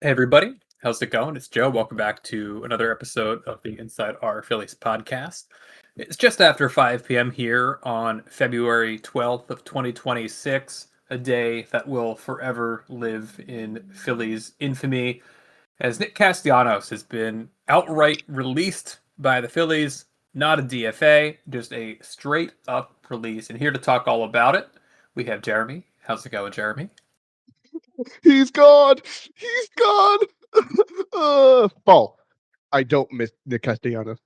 Hey everybody, how's it going? It's Joe. Welcome back to another episode of the Inside Our Phillies podcast. It's just after 5 p.m. here on February 12th of 2026, a day that will forever live in Phillies infamy as Nick Castellanos has been outright released by the Phillies, not a DFA, just a straight up release. And here to talk all about it, we have Jeremy. How's it going, Jeremy? He's gone. He's gone. Paul, I don't miss Nick Castellanos.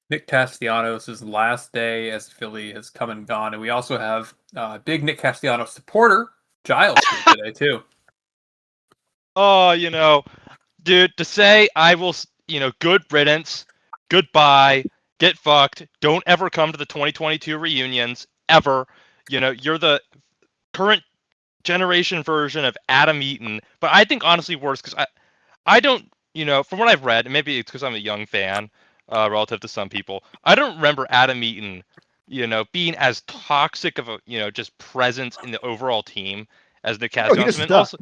Nick Castellanos' last day as Philly has come and gone, and we also have big Nick Castellanos supporter Giles here today too. Oh, dude, to say I will, good riddance, goodbye, get fucked, don't ever come to the 2022 reunions, ever. You're the current generation version of Adam Eaton, but I think honestly worse because I don't, from what I've read, and maybe it's because I'm a young fan relative to some people, I don't remember Adam Eaton, being as toxic of a, just presence in the overall team as Nick Castellanos. And also,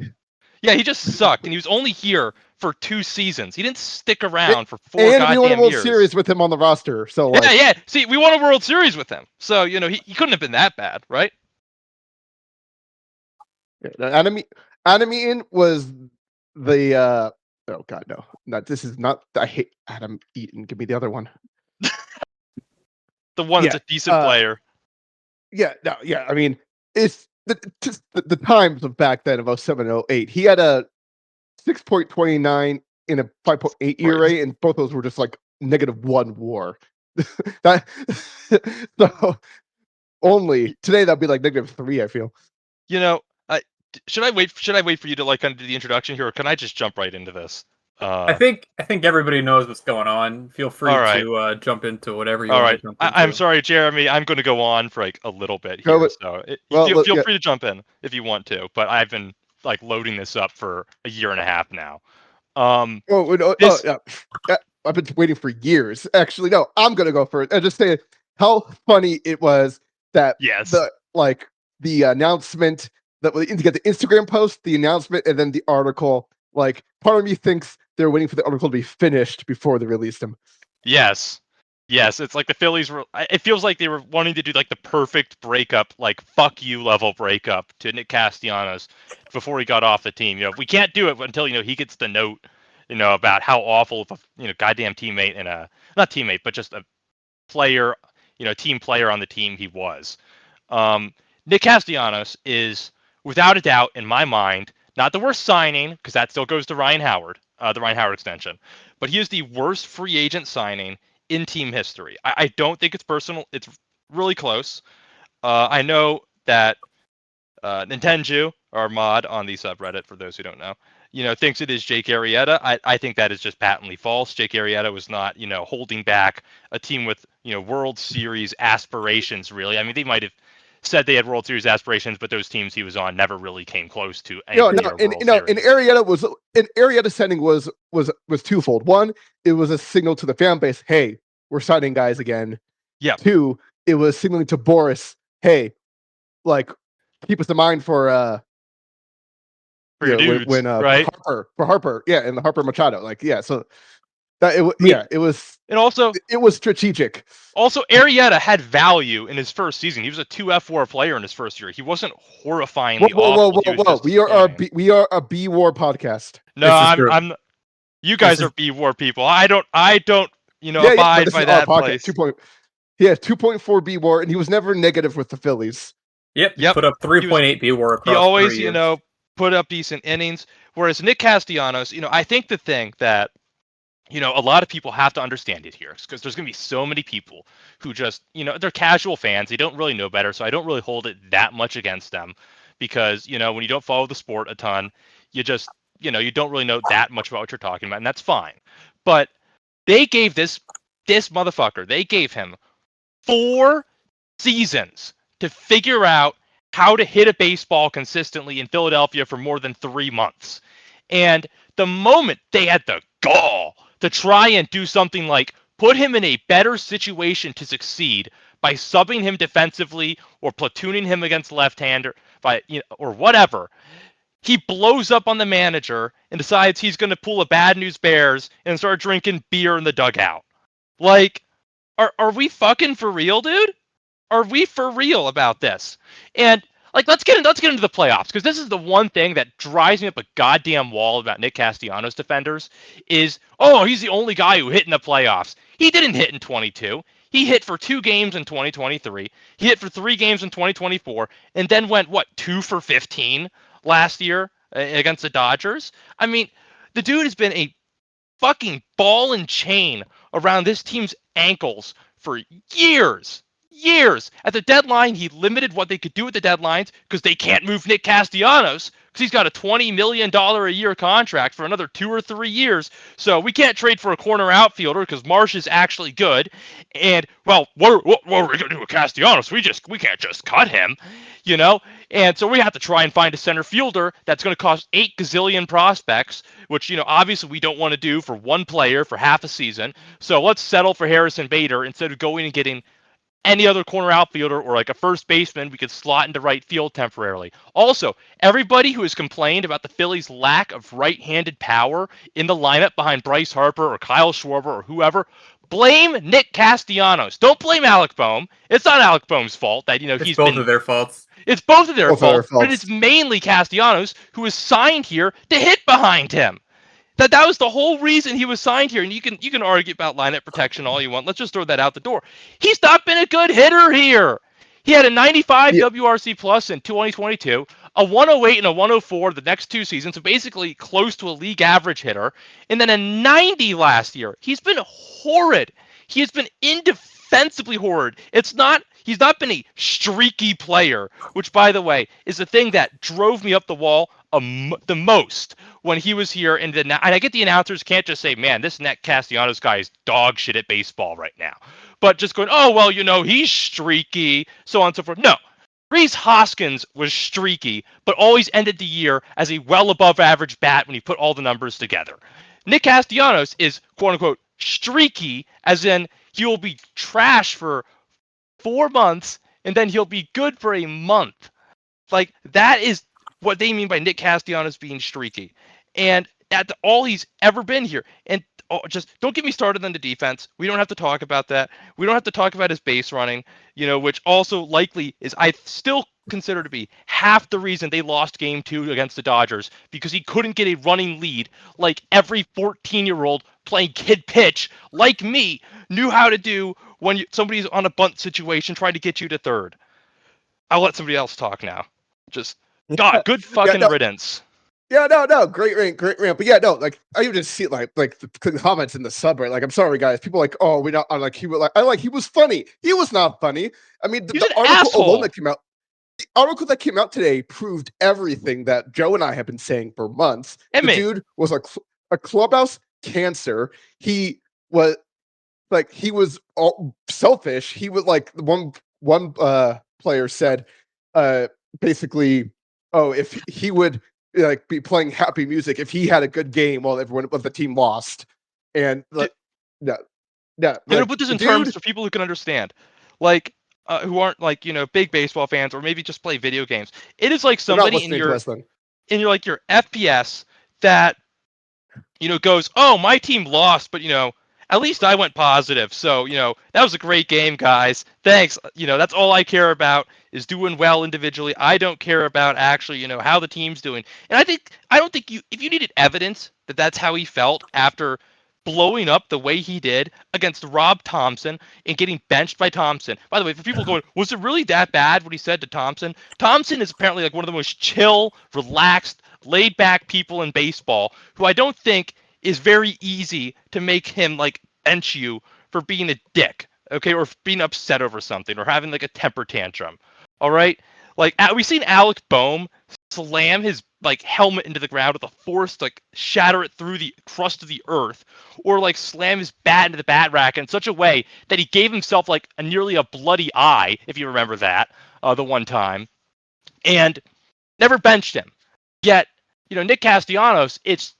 yeah, he just sucked, and he was only here for 2 seasons. He didn't stick around for 4 and goddamn we won a World years. Series with him on the roster. So like, yeah. See, we won a World Series with him, so he couldn't have been that bad, right? Adam Eaton was the oh god no, this is not. I hate Adam Eaton. Give me the other one. The one that's a decent player. Yeah, no, yeah. I mean, it's just the times of back then of 07, 08. He had a 6.29 in a 5.8 ERA, and both those were just like -1 WAR. That so only today that'd be like -3. I feel. Should I wait for you to like kind of do the introduction here, or can I just jump right into this? I think everybody knows what's going on. Feel free to jump into whatever you want to jump into. I'm sorry, Jeremy. I'm going to go on for like a little bit here, feel free to jump in if you want to. But I've been like loading this up for a year and a half now. I've been waiting for years. Actually, no, I'm gonna go for it and just say how funny it was that the announcement that you get the Instagram post, the announcement, and then the article. Like, part of me thinks they're waiting for the article to be finished before they released him. Yes, it's like the Phillies were. It feels like they were wanting to do like the perfect breakup, like fuck you level breakup to Nick Castellanos before he got off the team. We can't do it until he gets the note, about how awful of a goddamn teammate and not teammate, but just a player, team player on the team he was. Nick Castellanos is without a doubt in my mind not the worst signing because that still goes to Ryan Howard, the Ryan Howard extension, but he is the worst free agent signing in team history. I don't think it's personal. It's really close. I know that Nintenju, our mod on the subreddit, for those who don't know, thinks it is Jake Arrieta. I think that is just patently false. Jake Arrieta was not, holding back a team with, World Series aspirations, really. I mean, they might have said they had World Series aspirations, but those teams he was on never really came close to any in Arrieta sending was twofold. One, it was a signal to the fan base, hey, we're signing guys again. Yeah. 2, it was signaling to Boris, hey, like, keep us in mind for dudes, when right? Harper, yeah, and the Harper Machado, like, yeah, so that it was, and also it was strategic. Also, Arrieta had value in his first season. He was a 2 F4 player in his first year. He wasn't horrifyingly awful. We are a B War podcast. No, I'm. You guys are B War people. I don't. Abide by that place. 2.4 B War, and he was never negative with the Phillies. Yep. Put up 3.8 B War. He always, put up decent innings. Whereas Nick Castellanos, I think the thing that, a lot of people have to understand it here because there's going to be so many people who just, they're casual fans. They don't really know better. So I don't really hold it that much against them because, when you don't follow the sport a ton, you just, you don't really know that much about what you're talking about. And that's fine. But they gave this motherfucker, they gave him 4 seasons to figure out how to hit a baseball consistently in Philadelphia for more than 3 months. And the moment they had the gall to try and do something like put him in a better situation to succeed by subbing him defensively or platooning him against left-hander or whatever, he blows up on the manager and decides he's going to pull a Bad News Bears and start drinking beer in the dugout. Like, are we fucking for real, dude? Are we for real about this? And like, let's get into the playoffs, because this is the one thing that drives me up a goddamn wall about Nick Castellanos defenders is, oh, he's the only guy who hit in the playoffs. He didn't hit in 22. He hit for 2 games in 2023. He hit for 3 games in 2024, and then went 2 for 15 last year against the Dodgers. I mean, the dude has been a fucking ball and chain around this team's ankles for years. At the deadline, he limited what they could do at the deadlines because they can't move Nick Castellanos because he's got a $20 million a year contract for another 2 or 3 years. So we can't trade for a corner outfielder because Marsh is actually good. And, well, what are we going to do with Castellanos? We can't just cut him, you know? And so we have to try and find a center fielder that's going to cost 8 gazillion prospects, which, you know, obviously we don't want to do for one player for half a season. So let's settle for Harrison Bader instead of going and getting any other corner outfielder or like a first baseman we could slot into right field temporarily. Also, everybody who has complained about the Phillies' lack of right-handed power in the lineup behind Bryce Harper or Kyle Schwarber or whoever, blame Nick Castellanos. Don't blame Alec Boehm. It's not Alec Boehm's fault that, you know, It's both of their faults. It's both of their Both of their faults, but faults. it's mainly Castellanos who is signed here to hit behind him. That was the whole reason he was signed here. And you can argue about lineup protection all you want. Let's just throw that out the door. He's not been a good hitter here. He had a 95 WRC plus in 2022, a 108 and a 104 the next 2 seasons, so basically close to a league average hitter, and then a 90 last year. He's been horrid. He has been indefensibly horrid. He's not been a streaky player, which, by the way, is the thing that drove me up the wall the most when he was here. And I get the announcers can't just say, man, this Nick Castellanos guy is dog shit at baseball right now. But just going, oh, well, you know, he's streaky, so on and so forth. No. Rhys Hoskins was streaky, but always ended the year as a well above average bat when you put all the numbers together. Nick Castellanos is, quote unquote, streaky, as in he will be trash for 4 months and then he'll be good for a month. Like, that is what they mean by Nick Castellanos being streaky. And all he's ever been here. And just don't get me started on the defense. We don't have to talk about that. We don't have to talk about his base running, you know, which also likely is, I still consider to be half the reason they lost game 2 against the Dodgers, because he couldn't get a running lead like every 14-year-old playing kid pitch like me knew how to do when somebody's on a bunt situation trying to get you to third. I'll let somebody else talk now. Just, God, good fucking riddance. Yeah, no, great rant. But yeah, no, like I even just see like the comments in the sub, right? Like, I'm sorry, guys. People are like, oh, we not. I'm like, he was funny. He was not funny. I mean, the article alone that came out, the article that came out today proved everything that Joe and I have been saying for months. The dude was a clubhouse cancer. He was all selfish. He was like one player said, basically, oh, if he would like be playing happy music if he had a good game while the team lost. And like, no. Like, put this in terms for people who can understand, like who aren't like, you know, big baseball fans or maybe just play video games. It is like somebody in your FPS that, you know, goes, oh, my team lost, but, you know, at least I went positive. So, you know, that was a great game, guys. Thanks. You know, that's all I care about is doing well individually. I don't care about actually, you know, how the team's doing. And I don't think if you needed evidence that that's how he felt after blowing up the way he did against Rob Thompson and getting benched by Thompson. By the way, for people going, was it really that bad what he said to Thompson? Thompson is apparently like one of the most chill, relaxed, laid back people in baseball, who I don't think is very easy to make him like bench you for being a dick, okay, or being upset over something or having like a temper tantrum. All right, like we've seen Alec Boehm slam his like helmet into the ground with a force to like shatter it through the crust of the earth, or like slam his bat into the bat rack in such a way that he gave himself like nearly a bloody eye, if you remember that, the one time, and never benched him. Yet, you know, Nick Castellanos, it's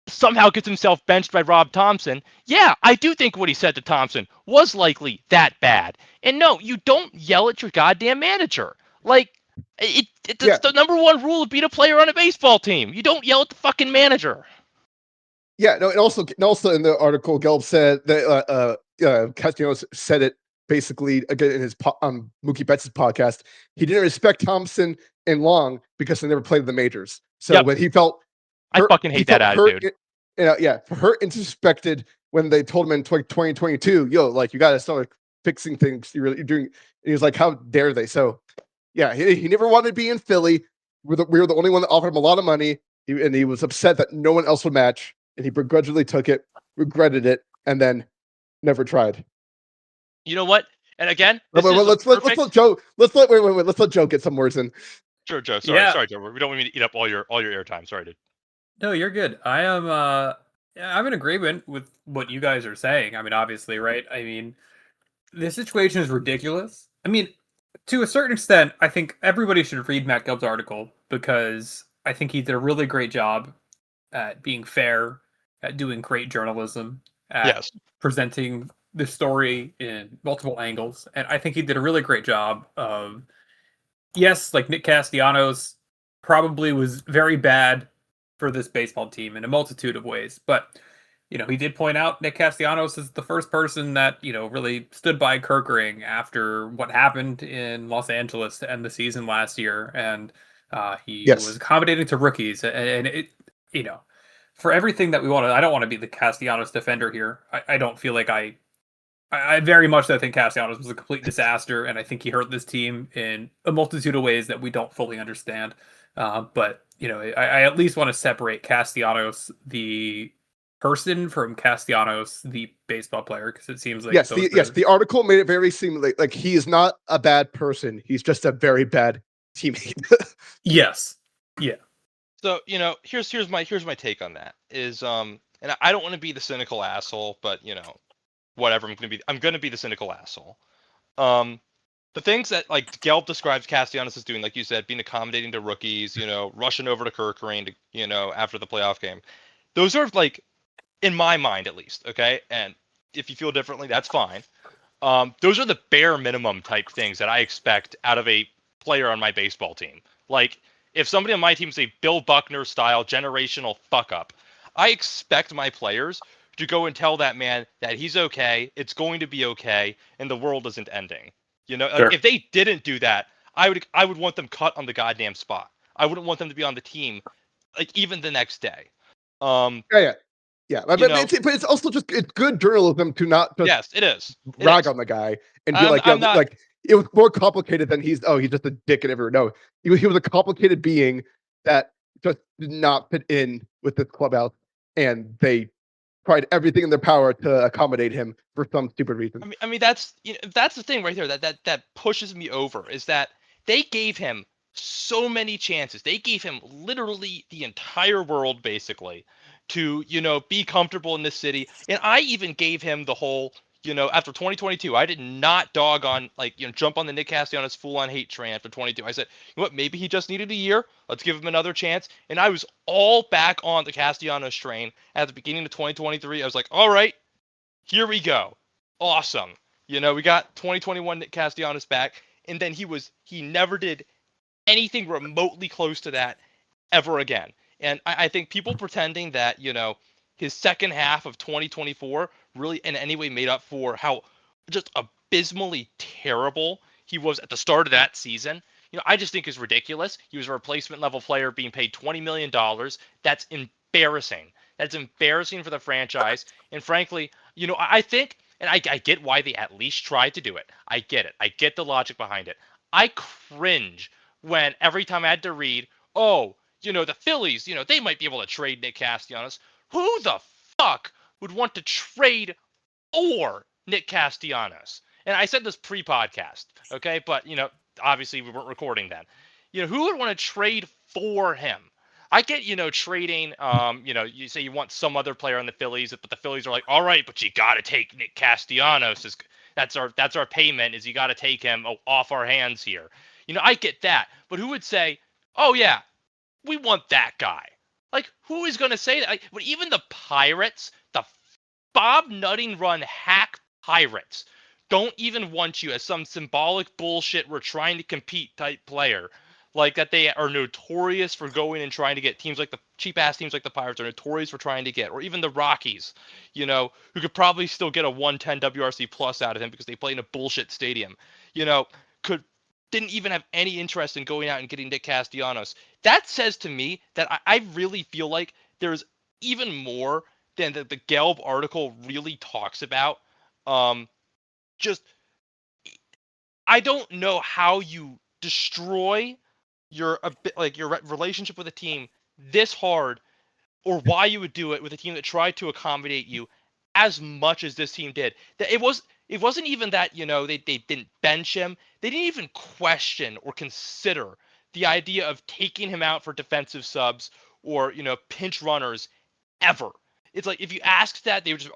somehow gets himself benched by Rob Thompson. Yeah, I do think what he said to Thompson was likely that bad. And no, you don't yell at your goddamn manager. Like, It's the number one rule of being a player on a baseball team. You don't yell at the fucking manager. Yeah, no, and also in the article, Gelb said that Castellanos said it basically again in his Mookie Betts' podcast. He didn't respect Thompson and Long because they never played in the majors. So when he felt I fucking hate that attitude. Hurt and disrespected when they told him in 2022, yo, like you got to start fixing things. You're doing. And he was like, how dare they? So yeah, he never wanted to be in Philly. We were the only one that offered him a lot of money, and he was upset that no one else would match. And he begrudgingly took it, regretted it, and then never tried. You know what? And again, let's let Joe. Let's let Joe get some words in. Sure, Joe. Sorry, Joe. We don't want me to eat up all your airtime. Sorry, dude. No, you're good. I'm in agreement with what you guys are saying. I mean, obviously, right? I mean, the situation is ridiculous. I mean, to a certain extent, I think everybody should read Matt Gelb's article because I think he did a really great job at being fair, at doing great journalism, at presenting the story in multiple angles. And I think he did a really great job of, yes, like Nick Castellanos probably was very bad for this baseball team in a multitude of ways. But, he did point out Nick Castellanos is the first person that, really stood by Kerkering after what happened in Los Angeles to end the season last year. And he was accommodating to rookies. And it, for everything that we want to, I don't want to be the Castellanos defender here. I don't feel like I very much think Castellanos was a complete disaster, and I think he hurt this team in a multitude of ways that we don't fully understand. But I at least want to separate Castellanos, the person, from Castellanos, the baseball player, because it seems like the article made it very seem like he is not a bad person. He's just a very bad teammate. Yes. Yeah. So here's my take on that is and I don't want to be the cynical asshole, but whatever, I'm gonna be the cynical asshole. The things that like Gelb describes Castellanos as doing, like you said, being accommodating to rookies, rushing over to Kerkering to, after the playoff game. Those are like, in my mind at least, okay? And if you feel differently, that's fine. Those are the bare minimum type things that I expect out of a player on my baseball team. Like, if somebody on my team is a Bill Buckner style generational fuck up, I expect my players to go and tell that man that he's okay, it's going to be okay, and the world isn't ending. Sure. If they didn't do that, I would want them cut on the goddamn spot. I wouldn't want them to be on the team, like, even the next day. Yeah. But it's also just it's good journalism to not just it is rag on the guy and be like, like it was more complicated than he's just a dick and everyone. No, he was a complicated being that just did not fit in with this clubhouse, and they tried everything in their power to accommodate him for some stupid reason. I mean that's the thing right there that pushes me over, is that they gave him so many chances. They gave him literally the entire world basically to be comfortable in this city, and I even gave him the whole after 2022, I did not dog on jump on the Nick Castellanos full-on hate train after 22. I said, what, maybe he just needed a year. Let's give him another chance. And I was all back on the Castellanos train at the beginning of 2023. I was like, all right, here we go. Awesome. We got 2021 Nick Castellanos back, and then he never did anything remotely close to that ever again. And I think people pretending that, his second half of 2024 really in any way made up for how just abysmally terrible he was at the start of that season, I just think is ridiculous. He was a replacement level player being paid $20 million. That's embarrassing. That's embarrassing for the franchise. And frankly, I think, and I get why they at least tried to do it. I get it. I get the logic behind it. I cringe when every time I had to read, the Phillies, they might be able to trade Nick Castellanos. Who the fuck would want to trade for Nick Castellanos? And I said this pre-podcast, okay? But, obviously we weren't recording then. Who would want to trade for him? I get, trading, you say you want some other player on the Phillies, but the Phillies are like, all right, but you got to take Nick Castellanos. That's our payment, is you got to take him off our hands here. I get that. But who would say, oh, yeah, we want that guy? Like, who is going to say that? But even the Pirates, the Bob Nutting run hack Pirates, don't even want you as some symbolic bullshit, we're trying to compete type player. Like that they are notorious for going and trying to get teams like the cheap-ass teams like the Pirates are notorious for trying to get, or even the Rockies, who could probably still get a 110 WRC plus out of him because they play in a bullshit stadium, could didn't even have any interest in going out and getting Nick Castellanos. That says to me that I really feel like there's even more than the Gelb article really talks about. Just I don't know how you destroy your relationship with a team this hard, or why you would do it with a team that tried to accommodate you as much as this team did. It wasn't even that they didn't bench him. They didn't even question or consider the idea of taking him out for defensive subs or pinch runners ever. It's like if you asked that, they would just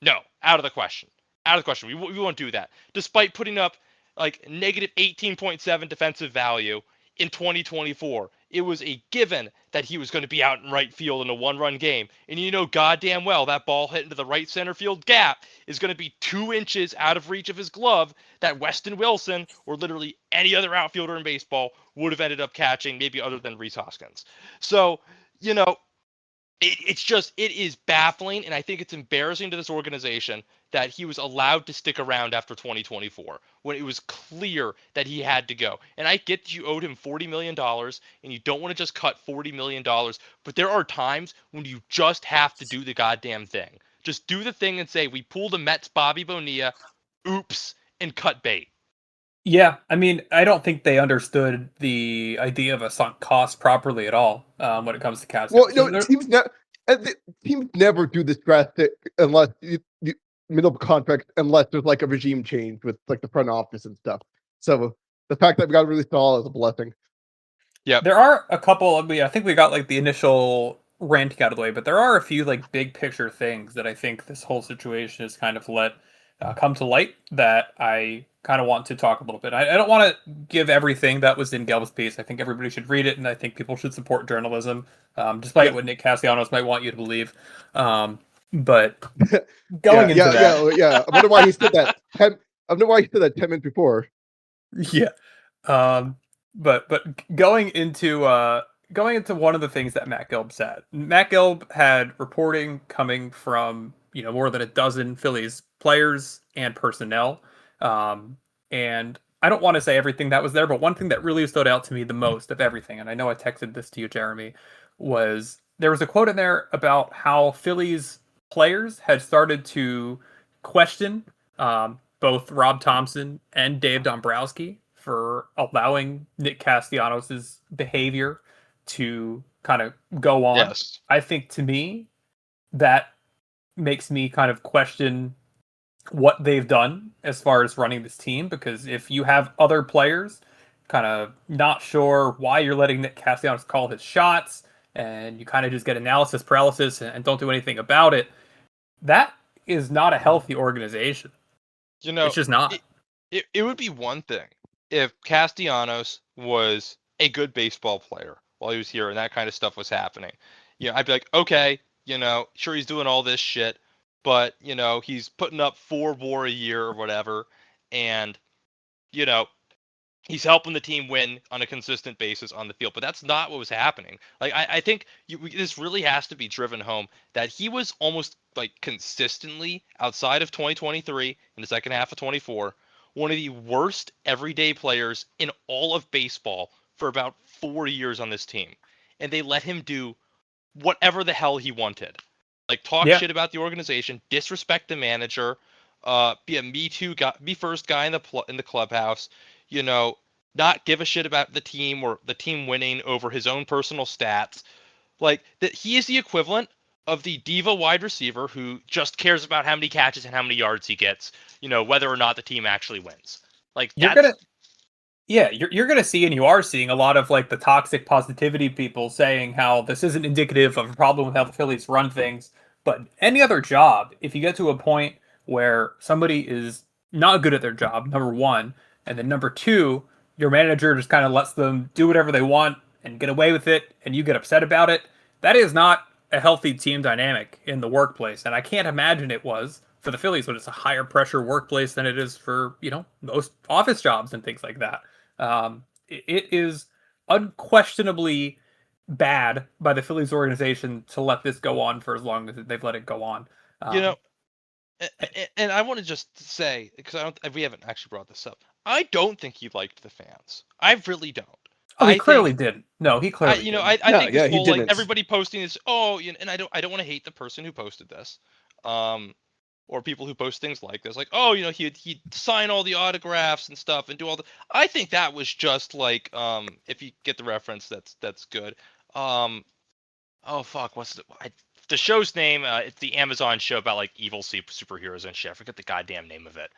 no, out of the question, out of the question. We won't do that, despite putting up like negative 18.7 defensive value in 2024. It was a given that he was going to be out in right field in a one-run game. And goddamn well that ball hit into the right center field gap is going to be 2 inches out of reach of his glove that Weston Wilson or literally any other outfielder in baseball would have ended up catching, maybe other than Rhys Hoskins. So, it is baffling, and I think it's embarrassing to this organization that he was allowed to stick around after 2024 when it was clear that he had to go. And I get that you owed him $40 million and you don't want to just cut $40 million, but there are times when you just have to do the goddamn thing. Just do the thing and say, we pulled a Mets Bobby Bonilla, oops, and cut bait. Yeah, I mean, I don't think they understood the idea of a sunk cost properly at all when it comes to Castellanos. Well, teams never do this drastic unless you middle of contract, unless there's like a regime change with like the front office and stuff. So the fact that we got really stall is a blessing. Yeah, there are a couple. I think we got like the initial ranting out of the way, but there are a few like big picture things that I think this whole situation has kind of let come to light that I kind of want to talk a little bit. I don't want to give everything that was in Gelb's piece. I think everybody should read it, and I think people should support journalism, despite what Nick Castellanos might want you to believe. But going into that, I wonder why he said that. I wonder why he said that 10 minutes before. Yeah. But going into one of the things that Matt Gelb said. Matt Gelb had reporting coming from more than a dozen Phillies players and personnel. And I don't want to say everything that was there, but one thing that really stood out to me the most of everything, and I know I texted this to you, Jeremy, was there was a quote in there about how Phillies players had started to question both Rob Thompson and Dave Dombrowski for allowing Nick Castellanos' behavior to kind of go on. Yes. I think to me, that makes me kind of question what they've done as far as running this team, because if you have other players kind of not sure why you're letting Nick Castellanos call his shots and you kind of just get analysis paralysis and don't do anything about it, that is not a healthy organization. It's just not. It would be one thing if Castellanos was a good baseball player while he was here and that kind of stuff was happening. I'd be like, okay, sure he's doing all this shit, but he's putting up 4 WAR a year or whatever, and he's helping the team win on a consistent basis on the field. But that's not what was happening. Like I think this really has to be driven home that he was almost like consistently outside of 2023 in the second half of 24, one of the worst everyday players in all of baseball for about 4 years on this team, and they let him do whatever the hell he wanted. Like talk shit about the organization, disrespect the manager, be a Me Too guy, be first guy in the clubhouse, not give a shit about the team or the team winning over his own personal stats. Like that, he is the equivalent of the diva wide receiver who just cares about how many catches and how many yards he gets, whether or not the team actually wins. Like you're gonna see, and you are seeing a lot of like the toxic positivity people saying how this isn't indicative of a problem with how the Phillies run things. But any other job, if you get to a point where somebody is not good at their job, number one, and then number two, your manager just kind of lets them do whatever they want and get away with it, and you get upset about it, that is not a healthy team dynamic in the workplace. And I can't imagine it was for the Phillies when it's a higher pressure workplace than it is for, most office jobs and things like that. It is unquestionably bad by the Phillies organization to let this go on for as long as they've let it go on. You know, and I want to just say, because we haven't actually brought this up. I don't think he liked the fans. I really don't. Oh, he I clearly think didn't. No, he clearly didn't. I think this he whole like didn't. everybody posting this. And I don't want to hate the person who posted this, or people who post things like this. Like, he'd sign all the autographs and stuff and do all the. I think that was just like, if you get the reference, that's good. Oh fuck, the show's name? It's the Amazon show about like evil superheroes and shit. I forget the goddamn name of it.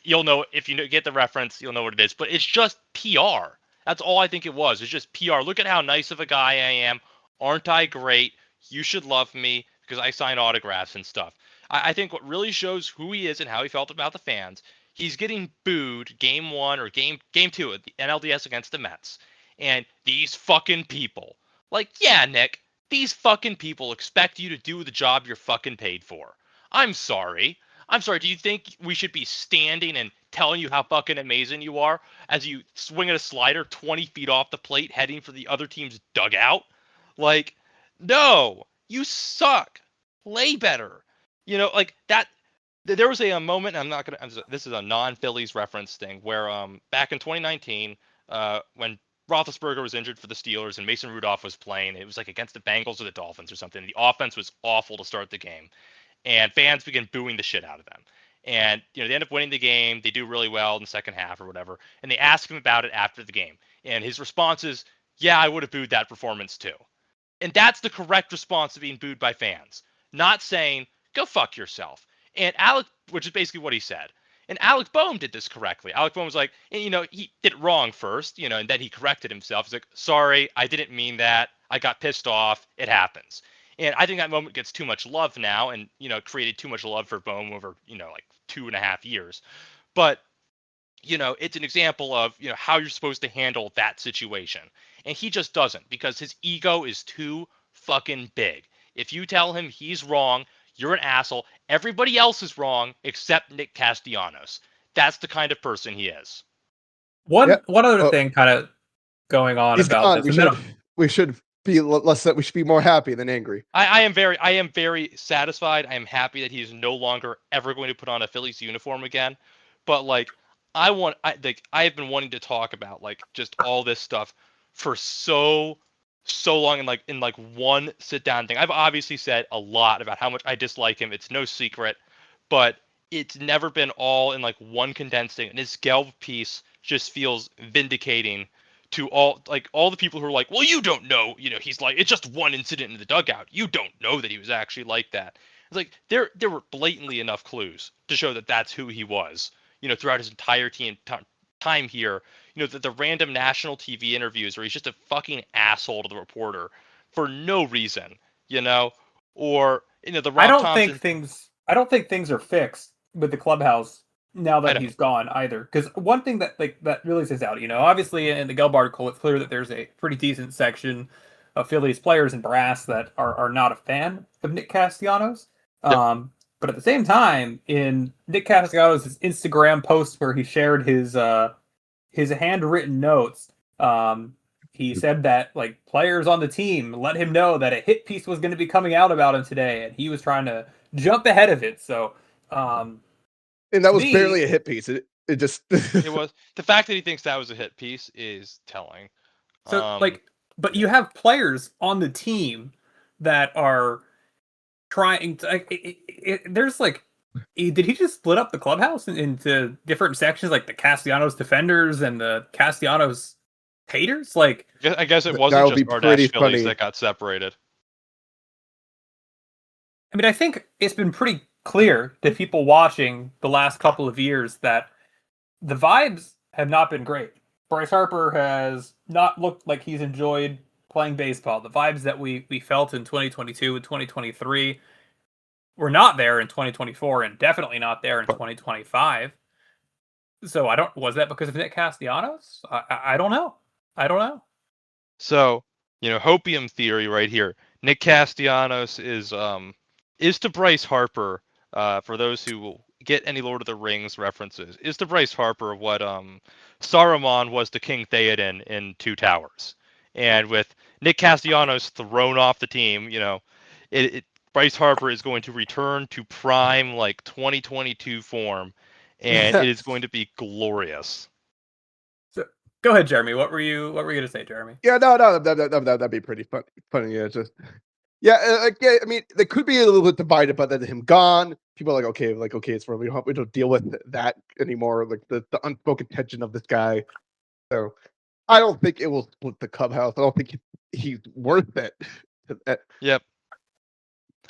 You'll know if you get the reference. You'll know what it is. But it's just PR. That's all I think it was. It's just PR. Look at how nice of a guy I am. Aren't I great? You should love me because I sign autographs and stuff. I think what really shows who he is and how he felt about the fans. He's getting booed game 1 or game 2 at the NLDS against the Mets, and these fucking people. Like, yeah, Nick, these fucking people expect you to do the job you're fucking paid for. I'm sorry. Do you think we should be standing and telling you how fucking amazing you are as you swing at a slider 20 feet off the plate heading for the other team's dugout? Like, no, you suck. Play better. Like that. There was a moment. This is a non-Phillies reference thing where back in 2019, when Roethlisberger was injured for the Steelers and Mason Rudolph was playing. It was like against the Bengals or the Dolphins or something. The offense was awful to start the game, and fans began booing the shit out of them. And they end up winning the game. They do really well in the second half or whatever. And they ask him about it after the game, and his response is, "Yeah, I would have booed that performance too." And that's the correct response to being booed by fans, not saying "go fuck yourself." And Alec, which is basically what he said. And Alec Boehm did this correctly. Alec Boehm was like, he did it wrong first, and then he corrected himself. He's like, sorry, I didn't mean that. I got pissed off. It happens. And I think that moment gets too much love now and, created too much love for Boehm over, like 2.5 years. But, it's an example of, how you're supposed to handle that situation. And he just doesn't because his ego is too fucking big. If you tell him he's wrong, you're an asshole. Everybody else is wrong except Nick Castellanos. That's the kind of person he is. One other thing kind of going on he's about gone. this. We should be less. We should be more happy than angry. I am very satisfied. I am happy that he is no longer ever going to put on a Phillies uniform again. But like, I have been wanting to talk about like just all this stuff for so long in one sit down thing. I've obviously said a lot about how much I dislike him. It's no secret, but it's never been all in like one condensed thing. And his Gelb piece just feels vindicating to all the people who are like, well, you don't know, he's like, it's just one incident in the dugout. You don't know that he was actually like that. It's like there were blatantly enough clues to show that that's who he was, throughout his entire time here. The random national TV interviews where he's just a fucking asshole to the reporter for no reason, or the Rob I don't think things are fixed with the clubhouse now that he's gone either. Because one thing that really stands out, obviously in the Gelb article, it's clear that there's a pretty decent section of Phillies players and brass that are not a fan of Nick Castellanos. Yep. But at the same time, in Nick Castellanos' Instagram post where he shared his handwritten notes, he said that like players on the team let him know that a hit piece was going to be coming out about him today, and he was trying to jump ahead of it. So, and that was barely a hit piece. It just it was. The fact that he thinks that was a hit piece is telling. So but you have players on the team that are trying to. There's like, did he just split up the clubhouse into different sections, like the Castellanos defenders and the Castellanos haters? Like, I guess it wasn't just Ardash Phillies that got separated. I mean, I think it's been pretty clear to people watching the last couple of years that the vibes have not been great. Bryce Harper has not looked like he's enjoyed playing baseball. The vibes that we felt in 2022 and 2023 were not there in 2024 and definitely not there in 2025. So was that because of Nick Castellanos? I don't know. So, hopium theory right here. Nick Castellanos is to Bryce Harper, for those who will get any Lord of the Rings references, is to Bryce Harper what Saruman was to King Theoden in Two Towers. And with Nick Castellanos thrown off the team, Bryce Harper is going to return to prime like 2022 form, and it is going to be glorious. So go ahead, Jeremy. What were you going to say, Jeremy? Yeah, no, that'd be pretty funny. Yeah, just yeah. I mean, they could be a little bit divided, but then him gone, people are like, okay, it's for we don't deal with that anymore. Like the unspoken tension of this guy. So I don't think it will split the clubhouse. I don't think he's worth it. Yep.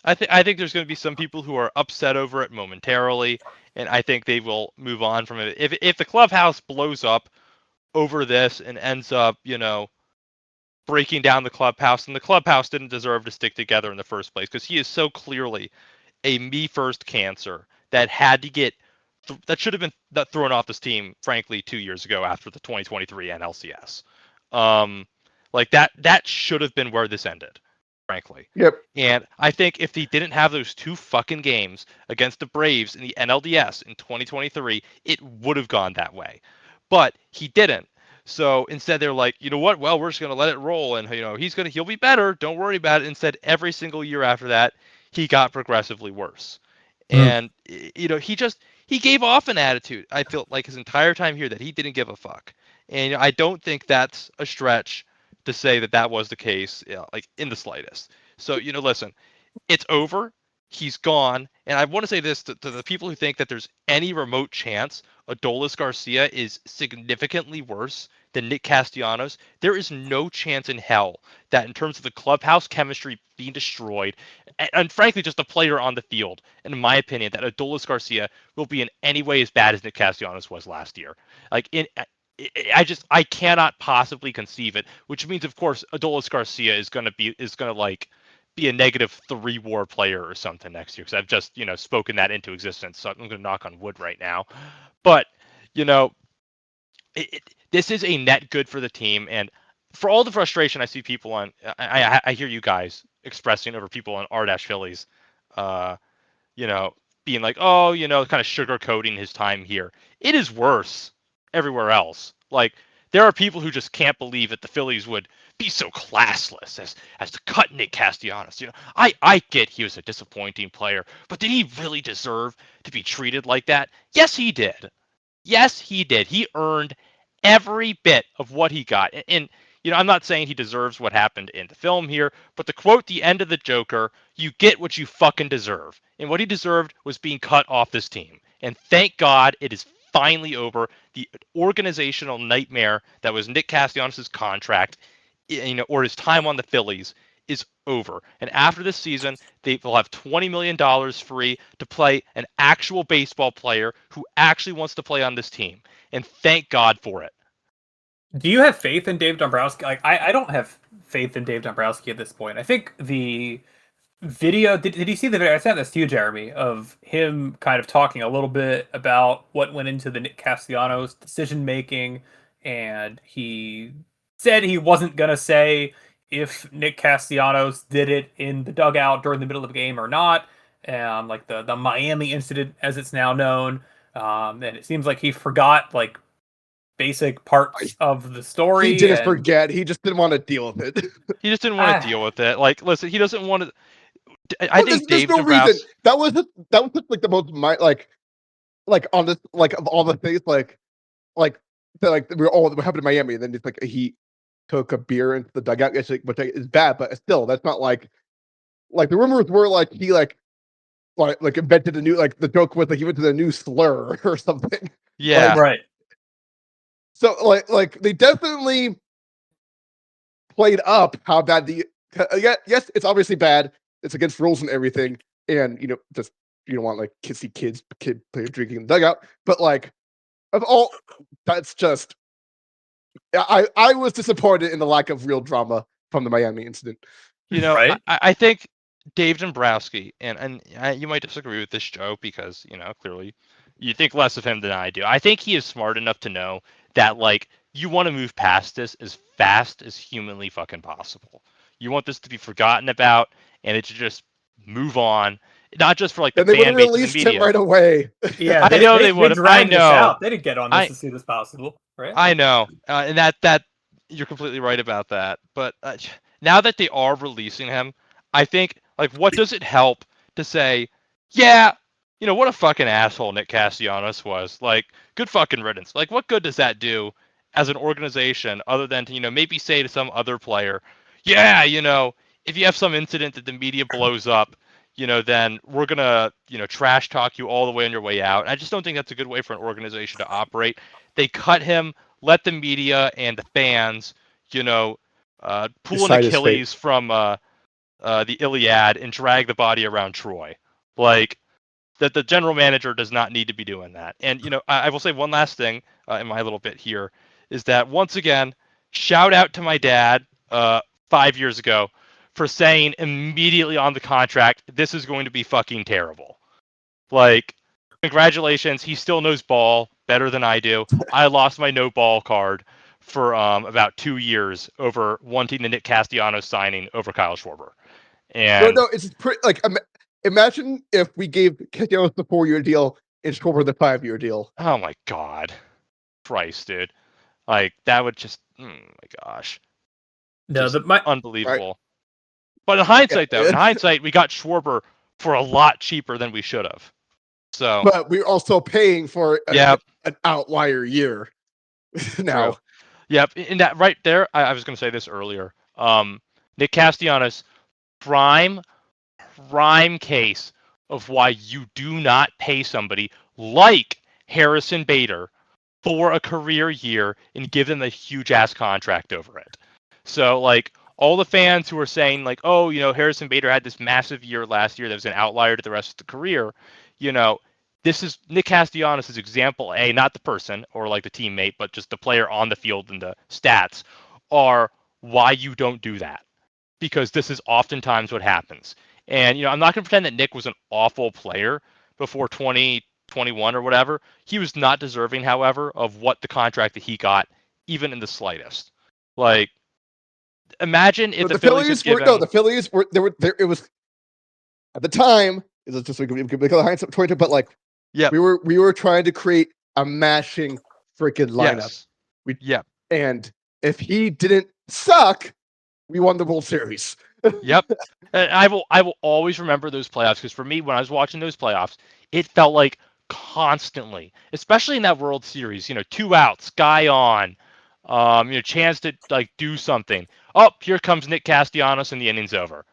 I think there's going to be some people who are upset over it momentarily, and I think they will move on from it. If the clubhouse blows up over this and ends up, breaking down the clubhouse, and the clubhouse didn't deserve to stick together in the first place because he is so clearly a me first cancer that had to get that should have been thrown off this team, frankly, 2 years ago after the 2023 NLCS. Like that should have been where this ended, frankly. Yep. And I think if he didn't have those 2 fucking games against the Braves in the NLDS in 2023, it would have gone that way. But he didn't. So instead they're like, you know what? Well, we're just going to let it roll, and he'll be better. Don't worry about it. Instead, every single year after that, he got progressively worse. And he gave off an attitude, I feel like, his entire time here, that he didn't give a fuck. And I don't think that's a stretch to say that was the case, like in the slightest. So, listen, it's over. He's gone. And I want to say this to the people who think that there's any remote chance Adolis Garcia is significantly worse than Nick Castellanos. There is no chance in hell that, in terms of the clubhouse chemistry being destroyed, and frankly just the player on the field, in my opinion, that Adolis Garcia will be in any way as bad as Nick Castellanos was last year. Like, I cannot possibly conceive it, which means, of course, Adolis Garcia is gonna be a -3 WAR player or something next year, because I've just spoken that into existence. So I'm going to knock on wood right now, but this is a net good for the team, and for all the frustration I see people on, I hear you guys expressing over people on R-Phillies, being like, oh, kind of sugarcoating his time here. It is worse everywhere else. Like, there are people who just can't believe that the Phillies would be so classless as to cut Nick Castellanos. I get he was a disappointing player, but did he really deserve to be treated like that? Yes, he did. Yes, he did. He earned every bit of what he got. And I'm not saying he deserves what happened in the film here, but to quote the end of the Joker, you get what you fucking deserve. And what he deserved was being cut off this team. And thank God it is finally over. The organizational nightmare that was Nick Castellanos' contract, or his time on the Phillies, is over. And after this season, they will have $20 million free to play an actual baseball player who actually wants to play on this team. And thank God for it. Do you have faith in Dave Dombrowski? Like, I don't have faith in Dave Dombrowski at this point. I think the video, did you see the video? I sent this to you, Jeremy, of him kind of talking a little bit about what went into the Nick Castellanos decision making, and he said he wasn't gonna say if Nick Castellanos did it in the dugout during the middle of the game or not, like the Miami incident as it's now known. And it seems like he forgot like basic parts of the story. He didn't forget. He just didn't want to deal with it. He just didn't want to deal with it. Like, listen, he doesn't want to. I think there's no reason. That was just like the most like on this, like, of all the things, like we're all what happened in Miami, and then it's like he took a beer into the dugout, which is bad, but still, that's not like the rumors were like he like invented a new, like, the joke was like he went to the new slur or something. Yeah, like, right. So like they definitely played up how bad yes, it's obviously bad. It's against rules and everything, and just you don't want like kissy kid play drinking in the dugout. But like, of all, that's just I was disappointed in the lack of real drama from the Miami incident. Right? I think Dave Dombrowski, and you might disagree with this, Joe, because clearly you think less of him than I do. I think he is smart enough to know that, like, you want to move past this as fast as humanly fucking possible. You want this to be forgotten about, and it to just move on. not just for like the Then they would fan have base and the released him media. right away. Yeah, I know they would have. I dragged this know. out. They didn't get on this as soon as possible, right? I know, and that you're completely right about that. But now that they are releasing him, I think like what does it help to say, yeah, what a fucking asshole Nick Castellanos was. Like, good fucking riddance. Like, what good does that do as an organization other than to maybe say to some other player, yeah, if you have some incident that the media blows up, then we're gonna trash talk you all the way on your way out. I just don't think that's a good way for an organization to operate. They cut him, let the media and the fans, pull an Decide his fate. Achilles from the Iliad and drag the body around Troy. Like, that the general manager does not need to be doing that. And, I will say one last thing in my little bit here is that, once again, shout out to my dad 5 years ago for saying immediately on the contract, this is going to be fucking terrible. Like, congratulations, he still knows ball better than I do. I lost my no ball card for about 2 years over wanting the Nick Castellanos signing over Kyle Schwarber. And No, it's pretty like imagine if we gave Castellanos the 4-year deal and Schwarber the 5-year deal. oh my god, Christ, dude, like that would just, oh my gosh, No, just unbelievable. Right. But in hindsight, Yeah. though, in hindsight, we got Schwarber for a lot cheaper than we should have. So, But we're also paying for yeah, an outlier year now. true. Yep, and that right there, I was going to say this earlier. Nick Castellanos, prime case of why you do not pay somebody like Harrison Bader for a career year and give them a huge ass contract over it. So, like, all the fans who are saying like, oh, Harrison Bader had this massive year last year that was an outlier to the rest of the career, this is Nick Castellanos' example A, not the person or like the teammate, but just the player on the field and the stats are why you don't do that. Because this is oftentimes what happens. And, I'm not going to pretend that Nick was an awful player before 2021 or whatever. He was not deserving, however, of what the contract that he got, even in the slightest. Like, imagine if the Phillies were the Phillies were there. It was at the time. It's just we could make a hindsight 22, but like, yeah, we were trying to create a mashing freaking lineup. Yes. And if he didn't suck, we won the World Series. Yep. And I will always remember those playoffs, because for me, when I was watching those playoffs, it felt like constantly, especially in that World Series, 2 outs, guy on, chance to like do something. Oh, here comes Nick Castellanos and the inning's over.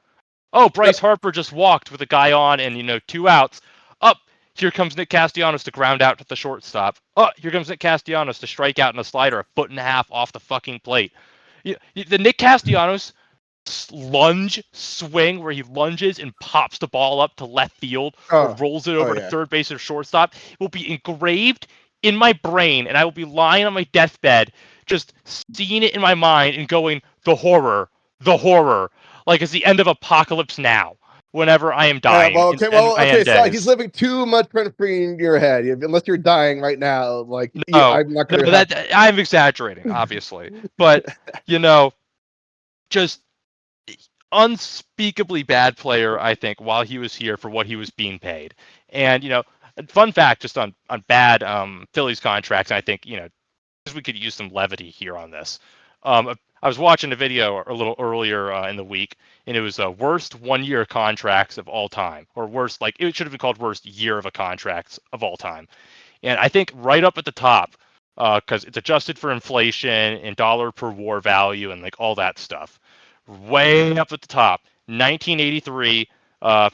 Oh, Bryce Harper just walked with a guy on and 2 outs. Up, here comes Nick Castellanos to ground out to the shortstop. Oh, here comes Nick Castellanos to strike out in a slider 1.5 feet off the fucking plate. The Nick Castellanos lunge swing where he lunges and pops the ball up to left field or rolls it over to third base or shortstop will be engraved in my brain, and I will be lying on my deathbed just seeing it in my mind and going, the horror, like it's the end of Apocalypse Now whenever I am dying. So he's living too much rent free in your head. Unless you're dying right now, like, I'm not going to. I'm exaggerating, obviously, but just unspeakably bad player, I think, while he was here for what he was being paid. And fun fact, just on bad Phillies contracts, I think we could use some levity here on this. I was watching a video a little earlier in the week, and it was worst 1-year contracts of all time, or worst, like it should have been called worst year of a contract of all time. And I think right up at the top, because it's adjusted for inflation and dollar per war value and like all that stuff. Way up at the top, 1983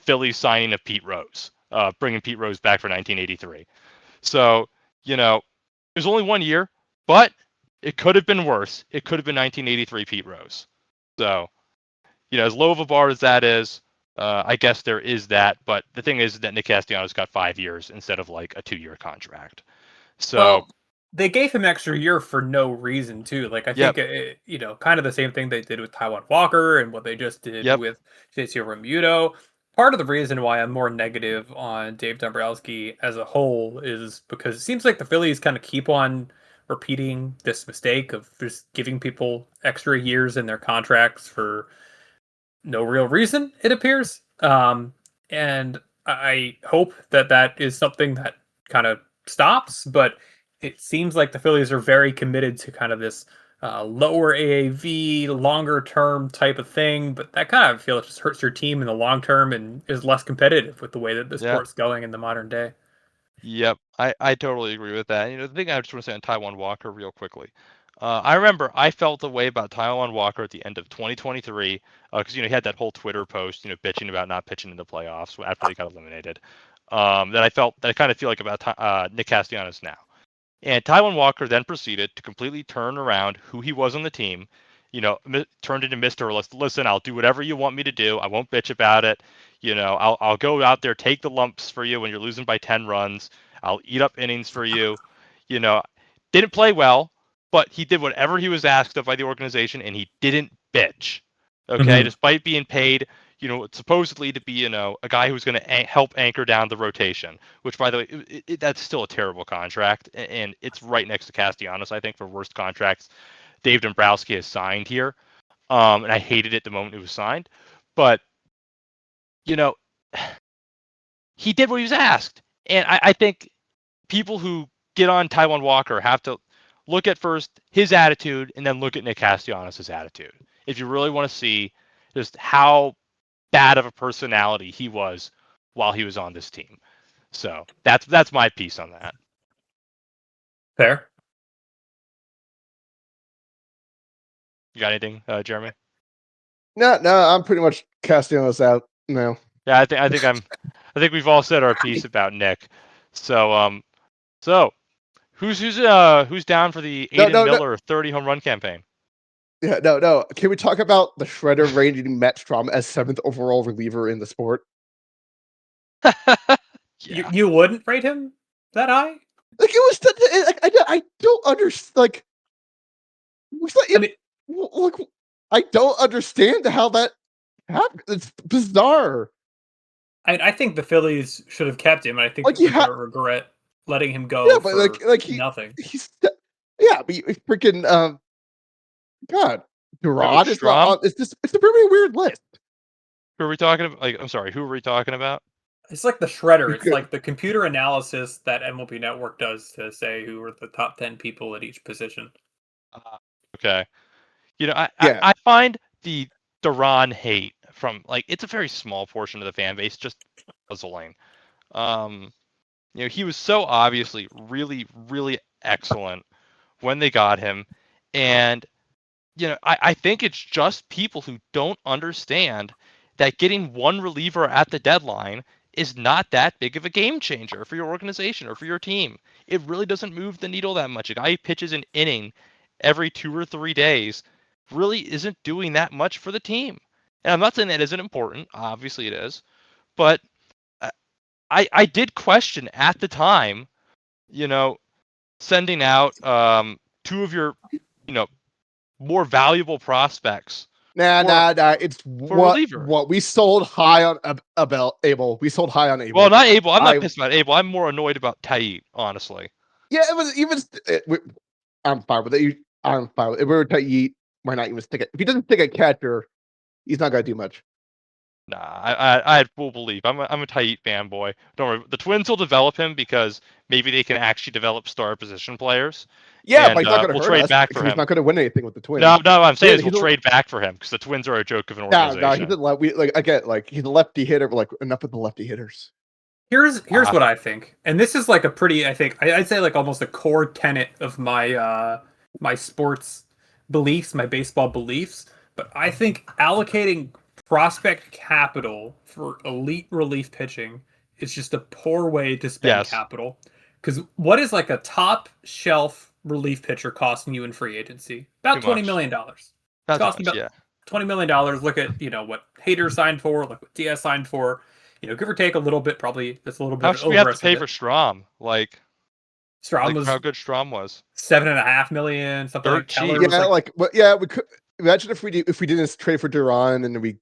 Phillies signing of Pete Rose, bringing Pete Rose back for 1983. So, it was only 1 year, but it could have been worse. It could have been 1983 Pete Rose. So, as low of a bar as that is, I guess there is that. But the thing is that Nick Castellanos got 5 years instead of like a 2-year contract. So they gave him extra year for no reason too. Like I think kind of the same thing they did with Taijuan Walker and what they just did with JC Realmuto. Part of the reason why I'm more negative on Dave Dombrowski as a whole is because it seems like the Phillies kind of keep on repeating this mistake of just giving people extra years in their contracts for no real reason, it appears. And I hope that is something that kind of stops, but it seems like the Phillies are very committed to kind of this lower AAV, longer term type of thing. But that kind of I feel just hurts your team in the long term and is less competitive with the way that the Yeah. sport's going in the modern day. Yep, I totally agree with that. The thing I just want to say on Taiwan Walker real quickly. I remember I felt the way about Taiwan Walker at the end of 2023 because he had that whole Twitter post, bitching about not pitching in the playoffs after they got eliminated. That I kind of feel like about Nick Castellanos now. And Taiwan Walker then proceeded to completely turn around who he was on the team. Turned into Mr. Listen, I'll do whatever you want me to do. I won't bitch about it. I'll go out there, take the lumps for you when you're losing by 10 runs. I'll eat up innings for you. Didn't play well, but he did whatever he was asked of by the organization, and he didn't bitch. Okay, despite being paid, supposedly to be, a guy who's going to help anchor down the rotation. Which, by the way, that's still a terrible contract, and it's right next to Castellanos, I think, for worst contracts Dave Dombrowski has signed here. And I hated it the moment it was signed. But, he did what he was asked. And I think people who get on Taiwan Walker have to look at first his attitude and then look at Nick Castellanos' attitude. If you really want to see just how bad of a personality he was while he was on this team. So that's my piece on that. Fair. You got anything, Jeremy? No, I'm pretty much Castellanos out now. Yeah, I think we've all said our piece about Nick. So who's down for the Aiden Miller 30 home run campaign? Yeah, no. Can we talk about the shredder rating Matt Strom as 7th overall reliever in the sport? Yeah. You wouldn't rate him that high? Like it was. I don't understand. Like, I don't understand how that happened. It's bizarre. I think the Phillies should have kept him. I think Like, they're going to regret letting him go. Yeah, but nothing. He's freaking God. Durod is not. It's a pretty weird list. Who are we talking about? I'm sorry. Who are we talking about? It's like the shredder. It's like the computer analysis that MLB Network does to say who are the top 10 people at each position. Okay. I find the Duran hate from it's a very small portion of the fan base just puzzling. He was so obviously really, really excellent when they got him, and I think it's just people who don't understand that getting one reliever at the deadline is not that big of a game changer for your organization or for your team. It really doesn't move the needle that much. A guy who pitches an inning every 2 or 3 days really isn't doing that much for the team. And I'm not saying that isn't important. Obviously it is. But I did question at the time, sending out 2 of your, more valuable prospects. Nah. It's what we sold high on Abel. We sold high on Abel. Well, not Abel. I'm not pissed about Abel. I'm more annoyed about Taiit, honestly. Yeah, it was even. I'm fine with it. I'm fine with it. If we were Taiit, why not even stick it? If he doesn't stick a catcher, he's not gonna do much. Nah, I have full belief. I'm a Taiit fanboy. Don't worry. The Twins will develop him because maybe they can actually develop star position players. Yeah, but he's not going to we'll trade back for him. He's not going to win anything with the Twins. No, I'm saying we'll trade back for him because the Twins are a joke of an organization. No, he's a lefty hitter. But enough of the lefty hitters. Here's what I think, and this is a pretty. I'd say almost a core tenet of my my sports beliefs, my baseball beliefs. But I think allocating prospect capital for elite relief pitching is just a poor way to spend capital. Because what is a top shelf relief pitcher costing you in free agency? About $20 million. That's costing about $20 million. Look at what Hader signed for, look what Diaz signed for. Give or take a little bit, probably that's a little bit. How should we have to pay for Strom? Strom was how good Strom was. $7.5 million, something like that. Yeah, we could imagine if we didn't trade for Duran and then we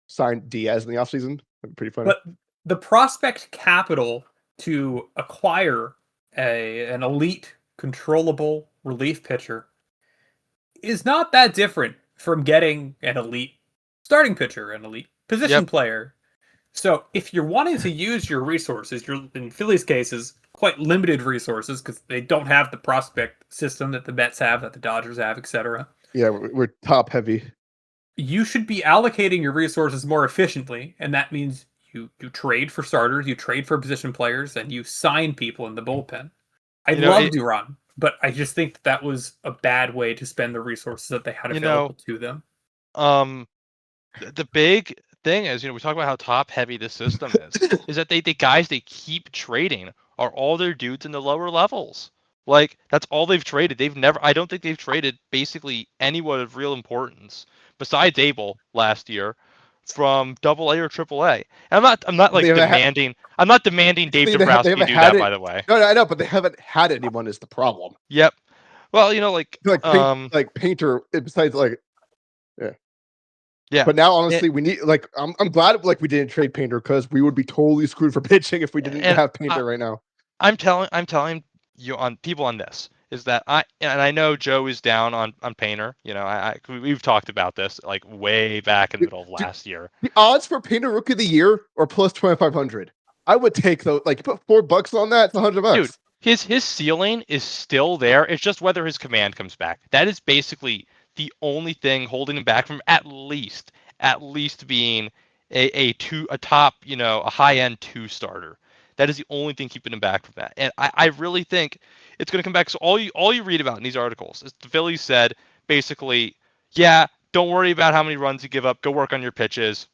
signed Diaz in the offseason. That'd be pretty funny. But the prospect capital to acquire an elite controllable relief pitcher is not that different from getting an elite starting pitcher, an elite position player. So if you're wanting to use your resources, you're in Philly's cases quite limited resources because they don't have the prospect system that the Mets have, that the Dodgers have, etc. Yeah, we're top heavy. You should be allocating your resources more efficiently, and that means you trade for starters, you trade for position players, and you sign people in the bullpen. I love Duran, but I just think that was a bad way to spend the resources that they had available to them. The big thing is, we talk about how top heavy this system is that the guys they keep trading are all their dudes in the lower levels. Like, that's all they've traded. I don't think they've traded basically anyone of real importance besides Abel last year from Double A or Triple A. I'm not like demanding. I'm not demanding Dave Dombrowski do that, by the way. No, I know, but they haven't had anyone is the problem. Yep. Well, like Painter. Besides, yeah. But now, honestly, we need I'm glad we didn't trade Painter because we would be totally screwed for pitching if we didn't have Painter right now. I'm telling you on people on this is that I know Joe is down on Painter. We've talked about this like way back in the middle of last year. The odds for Painter Rookie of the Year are plus 2,500. I would take those. Like, put $4 on that, it's $100. Dude, his ceiling is still there. It's just whether his command comes back. That is basically the only thing holding him back from at least being a top, a high end 2 starter. That is the only thing keeping him back from that. And I really think it's going to come back. So all you read about in these articles is the Phillies said basically, yeah, don't worry about how many runs you give up. Go work on your pitches.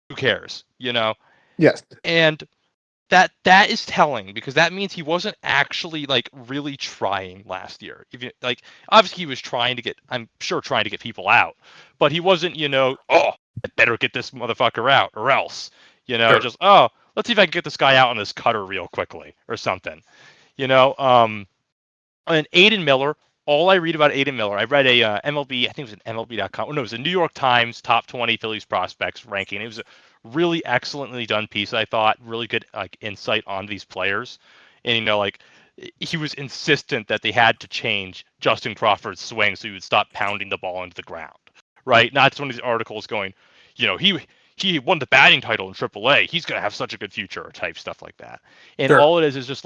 Who cares? Yes. And that is telling because that means he wasn't actually really trying last year. Obviously he was trying to get people out, but he wasn't, I better get this motherfucker out or else, Sure. just, let's see if I can get this guy out on this cutter real quickly or something, and Aiden Miller, all I read about Aiden Miller, I read a MLB, I think it was an MLB.com. No, it was a New York Times top 20 Phillies prospects ranking. It was a really excellently done piece, I thought. Really good insight on these players. And, he was insistent that they had to change Justin Crawford's swing so he would stop pounding the ball into the ground, right? Not one of these articles going, he won the batting title in AAA. He's going to have such a good future type stuff like that. And Sure. all it is just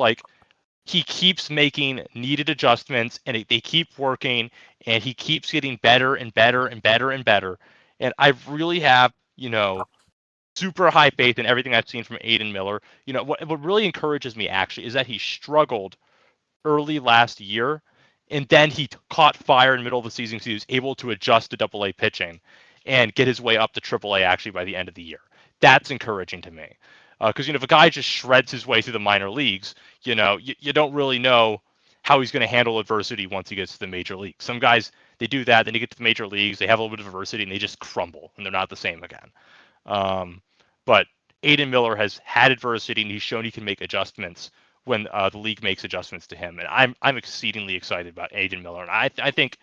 he keeps making needed adjustments and they keep working and he keeps getting better and better and better and better. And I really have, super high faith in everything I've seen from Aiden Miller. What really encourages me actually is that he struggled early last year and then he caught fire in the middle of the season. So he was able to adjust to Double A pitching and get his way up to Triple A actually by the end of the year. That's encouraging to me. Because, if a guy just shreds his way through the minor leagues, you don't really know how he's going to handle adversity once he gets to the major leagues. Some guys, they do that, then they get to the major leagues, they have a little bit of adversity, and they just crumble, and they're not the same again. But Aiden Miller has had adversity, and he's shown he can make adjustments when the league makes adjustments to him. And I'm exceedingly excited about Aiden Miller. And I think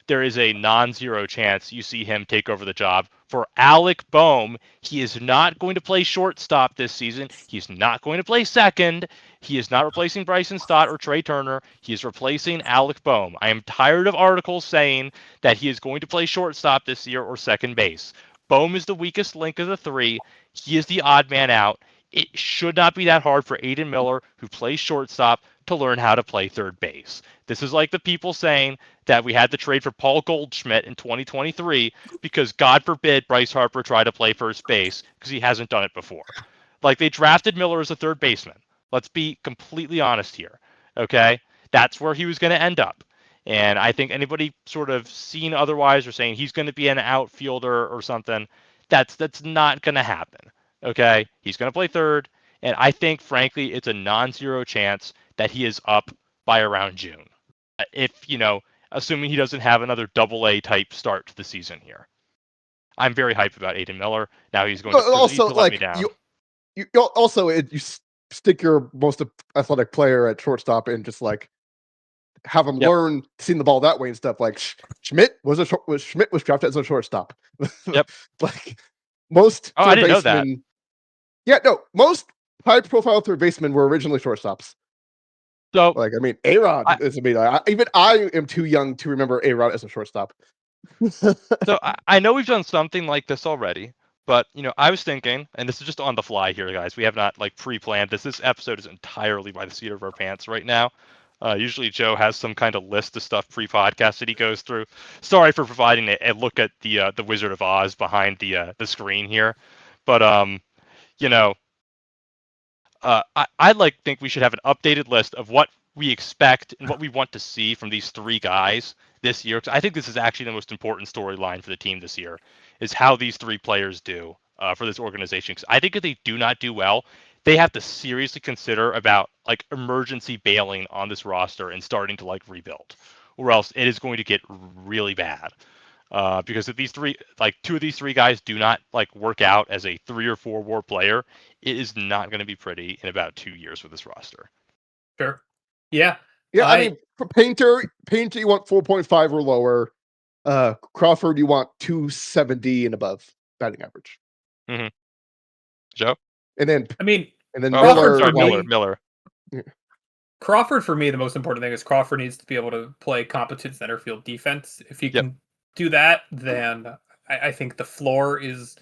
there is a non-zero chance you see him take over the job. For Alec Boehm, he is not going to play shortstop this season. He's not going to play second. He is not replacing Bryson Stott or Trey Turner. He is replacing Alec Boehm. I am tired of articles saying that he is going to play shortstop this year or second base. Boehm is the weakest link of the 3. He is the odd man out. It should not be that hard for Aiden Miller, who plays shortstop, to learn how to play third base. This is like the people saying that we had to trade for Paul Goldschmidt in 2023 because, God forbid, Bryce Harper try to play first base because he hasn't done it before. They drafted Miller as a third baseman. Let's be completely honest here, okay? That's where he was going to end up. And I think anybody sort of seen otherwise or saying he's going to be an outfielder or something, that's not going to happen, okay? He's going to play third. And I think, frankly, it's a non-zero chance that he is up by around June. If, assuming he doesn't have another Double A type start to the season here. I'm very hyped about Aiden Miller. Now he's going to also let me down. You stick your most athletic player at shortstop and just have him learn seeing the ball that way and stuff. Schmidt was drafted as a shortstop. Yep. Most I didn't know that. Yeah, no, most high profile third basemen were originally shortstops. So A-Rod is even I am too young to remember A-Rod as a shortstop. So I know we've done something like this already, But I was thinking, and this is just on the fly here, guys. We have not like pre-planned this. This episode is entirely by the seat of our pants right now. Usually Joe has some kind of list of stuff pre-podcast that he goes through. Sorry for providing a look at the Wizard of Oz behind the screen here, but you know, I think we should have an updated list of what we expect and what we want to see from these three guys this year. Because I think this is actually the most important storyline for the team this year, is how these three players do for this organization. Because I think if they do not do well, they have to seriously consider about like emergency bailing on this roster and starting to like rebuild, or else it is going to get really bad. Because if these three, like two of these three guys do not like work out as a 3 or 4 WAR player, it is not going to be pretty in about 2 years with this roster. Sure. Yeah. Yeah, I mean, for Painter, you want 4.5 or lower. Crawford, you want 270 and above batting average. Mm-hmm. Joe? And then Miller. Yeah. Crawford, for me, the most important thing is Crawford needs to be able to play competent center field defense. If he can do that, then I think the floor is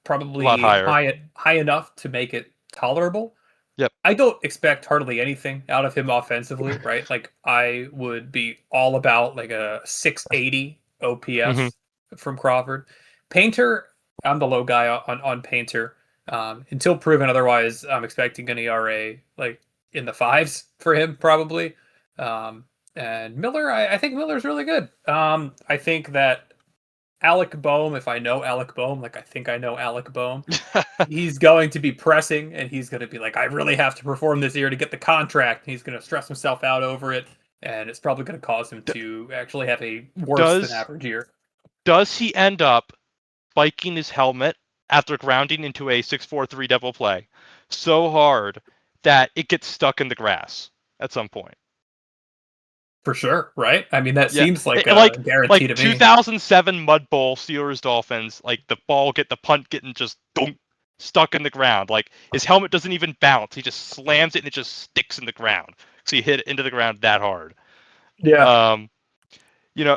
probably high enough to make it tolerable. Yep. I don't expect hardly anything out of him offensively, right? Like I would be all about like a 680 OPS from Crawford. Painter, I'm the low guy on Painter. Until proven otherwise, I'm expecting an ERA like in the 5s for him probably. And Miller, I think Miller's really good. I think that Alec Boehm, if I know Alec Boehm, like I think I know Alec Boehm, he's going to be pressing and he's going to be like, I really have to perform this year to get the contract. And he's going to stress himself out over it. And it's probably going to cause him to actually have a worse than average year. Does he end up biking his helmet after grounding into a 6-4-3 double play so hard that it gets stuck in the grass at some point? For sure, right? I mean, that seems like a guarantee to me. 2007 Mud Bowl, Steelers Dolphins, like the punt getting just stuck in the ground. Like his helmet doesn't even bounce; he just slams it and it just sticks in the ground. So he hit it into the ground that hard. Yeah.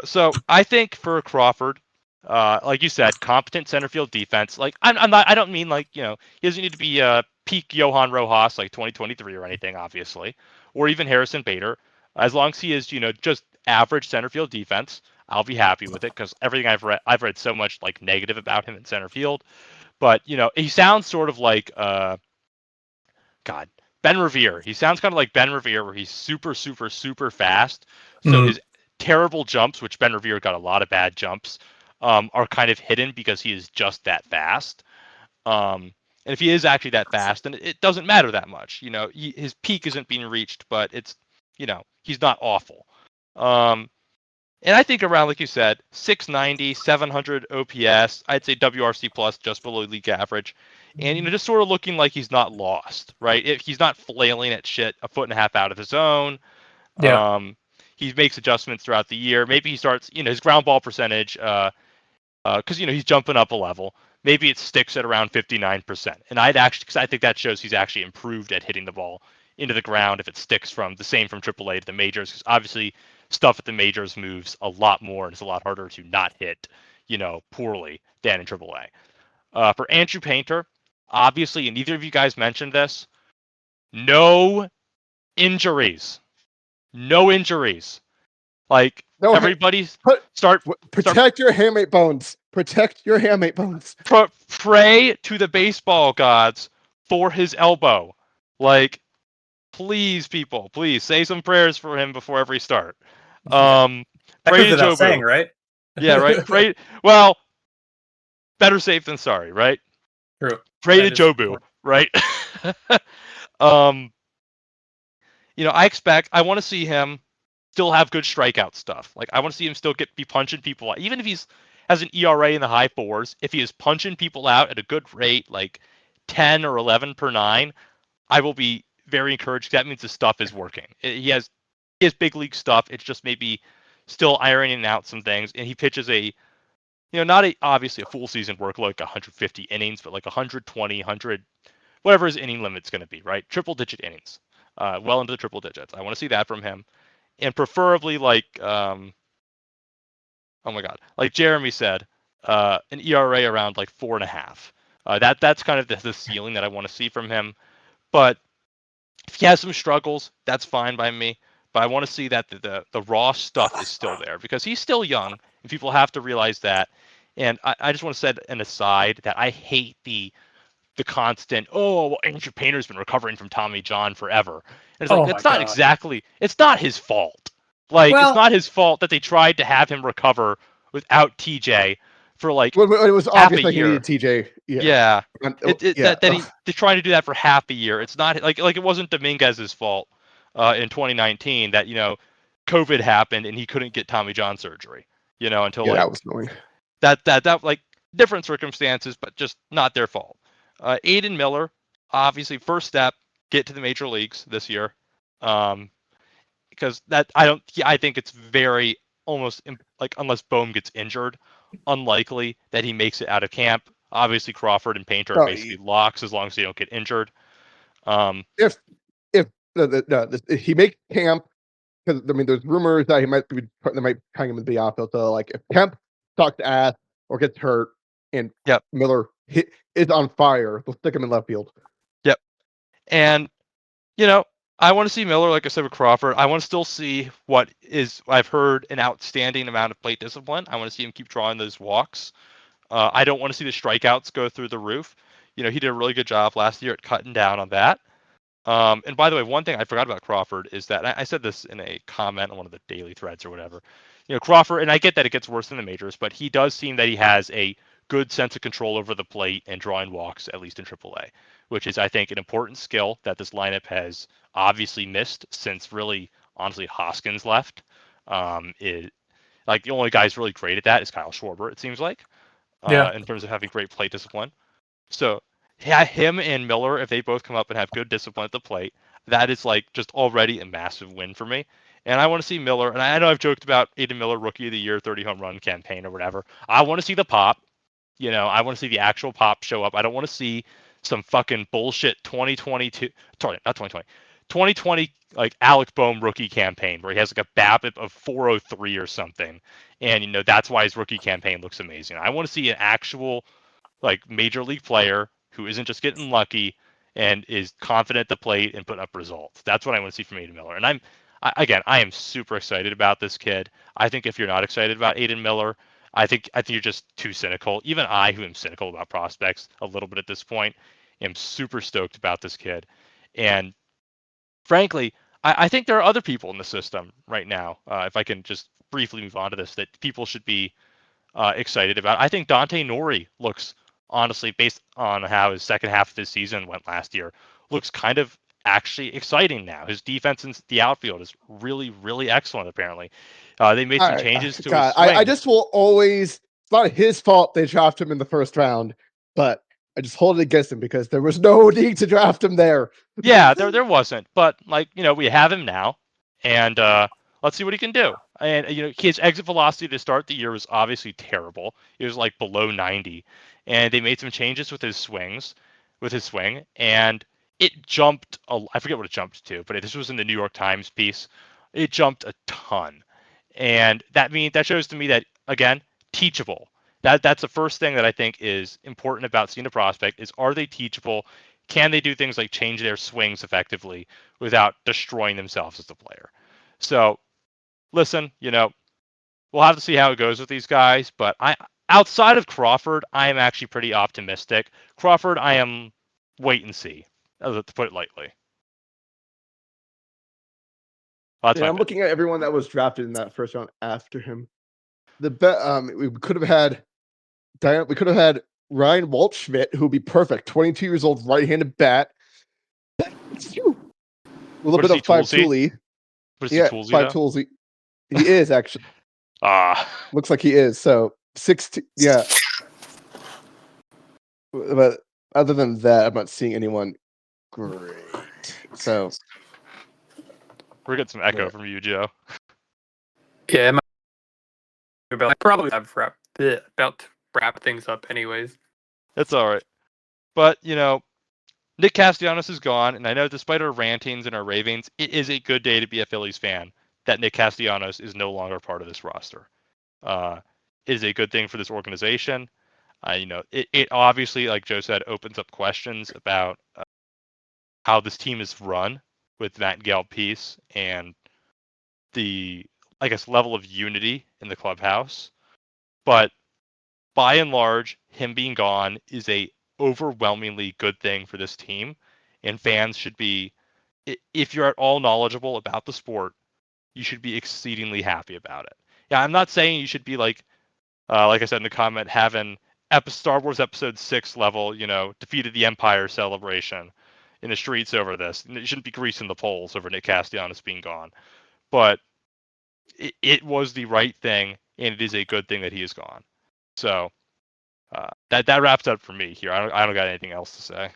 So I think for Crawford, like you said, competent center field defense. Like I don't mean like he doesn't need to be peak Johan Rojas like 2023 or anything, obviously, or even Harrison Bader. As long as he is, just average center field defense, I'll be happy with it because everything I've read so much like negative about him in center field. But he sounds sort of like Ben Revere. He sounds kind of like Ben Revere, where he's super, super, super fast. So his terrible jumps, which Ben Revere got a lot of bad jumps, are kind of hidden because he is just that fast. And if he is actually that fast, then it doesn't matter that much. His peak isn't being reached, but it's he's not awful. And I think around, like you said, 690, 700 OPS, I'd say WRC plus, just below league average. And, just sort of looking like he's not lost, right? He's not flailing at shit a foot and a half out of his own. Yeah. He makes adjustments throughout the year. Maybe he starts, his ground ball percentage, because, he's jumping up a level. Maybe it sticks at around 59%. And because I think that shows he's actually improved at hitting the ball into the ground if it sticks from the same from AAA to the majors, because obviously stuff at the majors moves a lot more and it's a lot harder to not hit, poorly than in AAA. For Andrew Painter, obviously, and neither of you guys mentioned this, no injuries. Like everybody's protect your hamate bones. Protect your hamate bones. Pray to the baseball gods for his elbow. Like, please, people, please say some prayers for him before every start. Pray to Jobu. Saying, right? Yeah, right. Pray. Well, better safe than sorry, right? True. Pray to Jobu, right? I want to see him still have good strikeout stuff. Like, I want to see him still be punching people out, even if he's has an ERA in the high 4s. If he is punching people out at a good rate, like 10 or 11 per 9, I will be very encouraged. That means the stuff is working. He has big league stuff. It's just maybe still ironing out some things. And he pitches not obviously a full season workload, like 150 innings, but like 120, 100, whatever his inning limit's going to be, right? Triple digit innings, well into the triple digits. I want to see that from him. And preferably like, oh my God, like Jeremy said, an ERA around like 4.5. That's kind of the ceiling that I want to see from him. But if he has some struggles, that's fine by me. But I want to see that the raw stuff is still there because he's still young, and people have to realize that. And I just want to set an aside that I hate the constant, oh, well, Andrew Painter's been recovering from Tommy John forever. And it's like, Oh my that's not God. exactly, it's not his fault. Like, it's Well- not his fault that they tried to have him recover without TJ for like When it was half obvious a that he year. needed TJ. Yeah. Yeah. They're trying to do that for half a year. It's not like it wasn't Dominguez's fault in 2019 that, COVID happened and he couldn't get Tommy John surgery, until Yeah, like that was annoying. that like different circumstances, but just not their fault. Aiden Miller, obviously, first step, get to the major leagues this year, because I think it's very almost like unless Bohm gets injured, unlikely that he makes it out of camp. Obviously, Crawford and Painter are No, basically locks as long as they don't get injured. if he makes camp, because there's rumors that they might hang him in the outfield. So like if Kemp sucks ass or gets hurt and Yep. Miller is on fire, they'll stick him in left field. Yep. And I want to see Miller, like I said with Crawford. I want to still see what is I've heard an outstanding amount of plate discipline. I want to see him keep drawing those walks. I don't want to see the strikeouts go through the roof. He did a really good job last year at cutting down on that. And by the way, one thing I forgot about Crawford is that I said this in a comment on one of the daily threads or whatever. Crawford, and I get that it gets worse in the majors, but he does seem that he has a good sense of control over the plate and drawing walks, at least in AAA, which is, I think, an important skill that this lineup has obviously missed since really, honestly, Hoskins left. It, like the only guy who's really great at that is Kyle Schwarber, it seems like, in terms of having great plate discipline. So yeah, him and Miller, if they both come up and have good discipline at the plate, that is like just already a massive win for me. And I want to see Miller, and I know I've joked about Aiden Miller Rookie of the Year 30 home run campaign or whatever. I want to see the pop. I want to see the actual pop show up. I don't want to see some fucking bullshit 2022, sorry, not 2020, 2020 like Alec Boehm rookie campaign where he has like a BABIP of 403 or something, and that's why his rookie campaign looks amazing. I want to see an actual like major league player who isn't just getting lucky and is confident at the plate and putting up results. That's what I want to see from Aiden Miller. And I am super excited about this kid. I think if you're not excited about Aiden Miller, I think you're just too cynical. Even I, who am cynical about prospects a little bit at this point, am super stoked about this kid. And frankly, I think there are other people in the system right now. If I can just briefly move on to this, that people should be excited about. I think Dante Nori looks, honestly, based on how his second half of his season went last year, looks kind of actually exciting now. His defense in the outfield is really, really excellent, apparently. They made some changes to his swing. I just will always, it's not his fault they drafted him in the first round, but I just hold it against him because there was no need to draft him there. Yeah, there wasn't. But, we have him now, and let's see what he can do. And, his exit velocity to start the year was obviously terrible. It was like below 90. And they made some changes with his swing, and it jumped. I forget what it jumped to, but this was in the New York Times piece. It jumped a ton. And that shows to me that, again, teachable. That's the first thing that I think is important about seeing a prospect is, are they teachable? Can they do things like change their swings effectively without destroying themselves as a player? So, listen, we'll have to see how it goes with these guys. But outside of Crawford, I am actually pretty optimistic. Crawford, I am wait and see, to put it lightly. Well, I'm looking at everyone that was drafted in that first round after him. We could have had Ryan Waldschmidt, who would be perfect. 22 years old, right-handed bat. A little bit of five toolsy. Yeah, five toolsy. He is actually. Looks like he is. So 16. Yeah. But other than that, I'm not seeing anyone great. So we're getting some echo from you, Joe. Yeah, I probably have about to wrap things up anyways. That's all right. But, Nick Castellanos is gone, and I know despite our rantings and our ravings, it is a good day to be a Phillies fan that Nick Castellanos is no longer part of this roster. It is a good thing for this organization. It obviously, like Joe said, opens up questions about how this team is run with Matt Gale-Peace and the, I guess, level of unity in the clubhouse. But by and large, him being gone is a overwhelmingly good thing for this team, and fans should be, if you're at all knowledgeable about the sport, you should be exceedingly happy about it. Yeah, I'm not saying you should be like I said in the comment, having Star Wars Episode 6 level, defeated the Empire celebration in the streets over this. You shouldn't be greasing the poles over Nick Castellanos being gone. But it was the right thing, and it is a good thing that he is gone. So that wraps up for me here. I don't got anything else to say.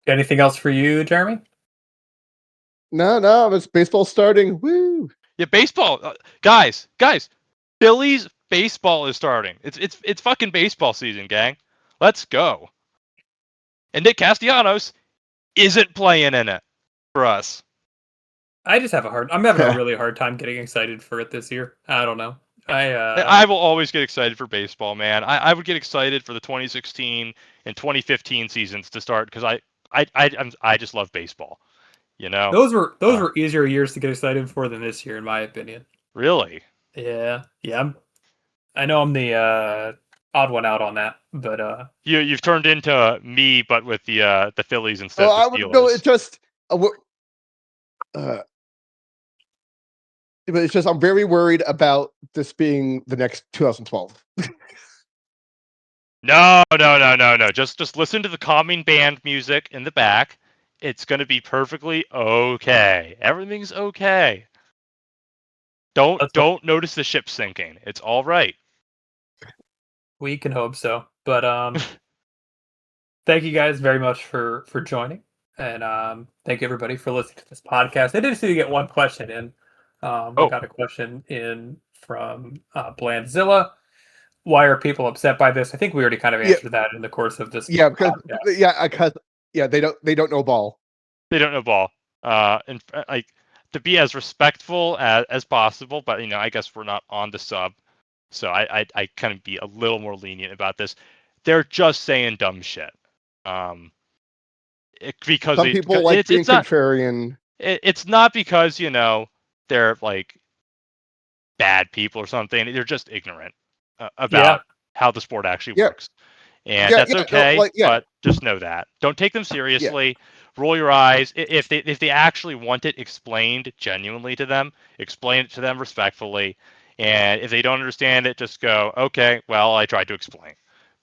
Anything else for you, Jeremy? No, it's baseball starting. Woo! Yeah, baseball, guys. Phillies baseball is starting. It's fucking baseball season, gang. Let's go. And Nick Castellanos isn't playing in it for us. I'm having a really hard time getting excited for it this year. I don't know. I will always get excited for baseball, man. I would get excited for the 2016 and 2015 seasons to start because I just love baseball. Those were easier years to get excited for than this year, in my opinion. Really? Yeah. I know I'm the odd one out on that, but you've turned into me, but with the Phillies instead of the Steelers. No, it's just but it's just I'm very worried about this being the next 2012. No. Just listen to the calming band music in the back. It's going to be perfectly okay. Everything's okay. Don't notice the ship sinking. It's all right. We can hope so. But thank you guys very much for joining, and thank you everybody for listening to this podcast. I did see you get one question in. We got a question in from Blandzilla. Why are people upset by this? I think we already kind of answered that in the course of this. Because they don't know ball. They don't know ball. And like to be as respectful as possible, but I guess we're not on the sub, so I kind of be a little more lenient about this. They're just saying dumb shit. Because some people like being contrarian. It's not because they're like bad people or something. They're just ignorant about how the sport actually works. And that's okay, but just know that. Don't take them seriously. Roll your eyes. If they actually want it explained genuinely to them, explain it to them respectfully. And if they don't understand it, just go, okay, well, I tried to explain.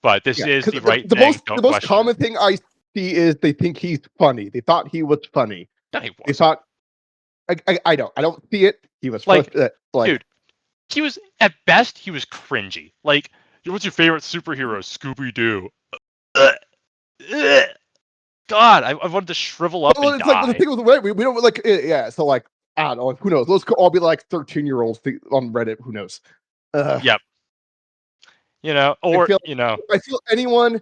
But this is the right thing. The most common thing I see is they think he's funny. They thought he was funny. No, he wasn't. They thought, I don't see it. He was dude. He was at best. He was cringy. Like, what's your favorite superhero? Scooby Doo. God, I wanted to shrivel up and die. Like the thing with Reddit, we don't like. So like, I don't know. Who knows? Let's all be like 13-year-olds on Reddit. Who knows? Yep. I feel anyone.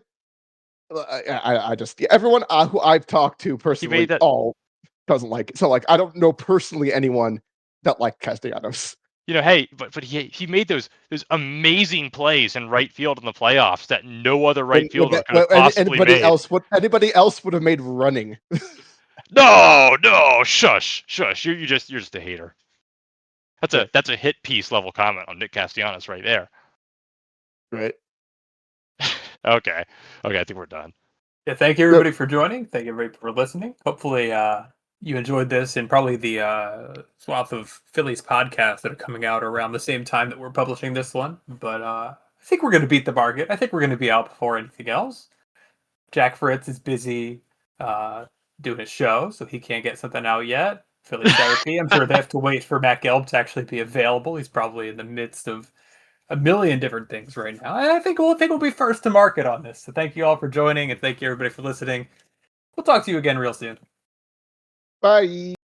I just everyone who I've talked to personally all doesn't like it. So like, I don't know personally anyone that liked Castellanos. Hey, but he made those amazing plays in right field in the playoffs that no other right fielder could have possibly made. Anybody else would have made running. No, shush. You're just a hater. That's a hit piece level comment on Nick Castellanos right there. Right. Okay, I think we're done. Yeah, thank you everybody for joining. Thank you everybody for listening. Hopefully you enjoyed this and probably the swath of Phillies podcasts that are coming out around the same time that we're publishing this one. But I think we're going to beat the market. I think we're going to be out before anything else. Jack Fritz is busy doing his show, so he can't get something out yet. Phillies therapy. I'm sure they have to wait for Matt Gelb to actually be available. He's probably in the midst of a million different things right now. I think we'll be first to market on this. So thank you all for joining, and thank you everybody for listening. We'll talk to you again real soon. Bye.